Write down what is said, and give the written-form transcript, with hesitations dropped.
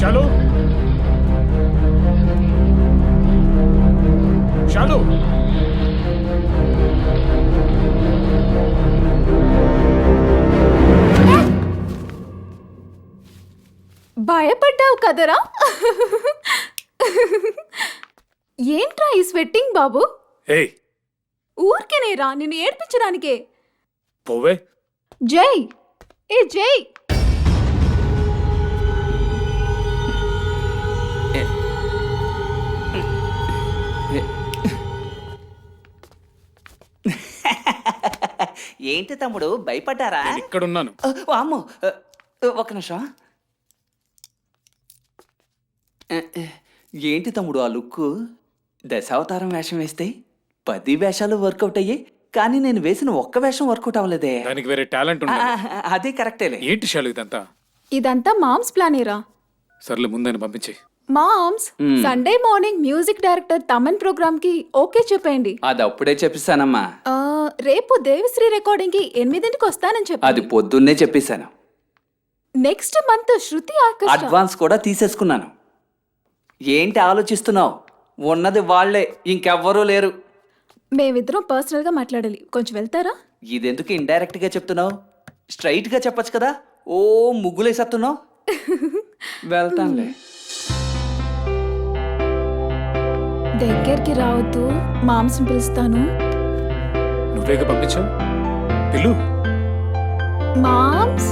షాలు షాలు భయపడ్డావు కదరా? ఏంట్రా ఈ స్వెట్టింగ్ బాబు? ఏయ్ ఊరికేనేరా నిన్ను ఏడ్పించడానికే. పోవే. జై ఏ జై ఏంటి తమ్ముడు భయపడ్డారా? నేను ఇక్కడున్నాను. అమ్మో ఒక నిమిషం. ఏంటి తమ్ముడు ఆ లుక్? దశావతారం వేషం వేస్తే 10 వేషాలు వర్కౌట్ అయ్యాయి, కానీ నేను వేసిన ఒక్క వేషం వర్కౌట్ అవ్వలేదే. దానికి వేరే టాలెంట్ ఉంది. అదే కరెక్టేలే. ఏంటి షాలు ఇదంతా? ఇదంతా మామ్స్ ప్లానేరా. సర్లే ముందని పంపించి. Moms Sunday morning music director Thaman program కి ఓకే చెప్పండి. అది అప్పుడే చెప్పిస్తానమ్మా. రేపు దేవిశ్రీ రికార్డింగ్ కి 8ంటికి వస్తానని చెప్పి. అది పొద్దున్నే చెప్పేశాను. నెక్స్ట్ మంత్ శృతి ఆర్కెస్ట్రా అడ్వాన్స్ కూడా తీసేసుకున్నాను. ఏంటి ఆలోచిస్తున్నావు? ఉన్నది వాళ్లే, ఇంకెవ్వరూ లేరు. మేమిద్దరం పర్సనల్ గా మాట్లాడాలి, కొంచెం వెళ్తారా? ఇదెందుకు ఇండైరెక్ట్ గా చెప్తున్నావు? స్ట్రైట్ గా చెప్పొచ్చు కదా. ఓ ముగ్గులేసేస్తున్నావు. వెళ్తానులే. దగ్గరికి రావద్దు, మాంసం పిలుస్తాను. నువ్వేగా పంపించావు, పిల్లు. మామ్స్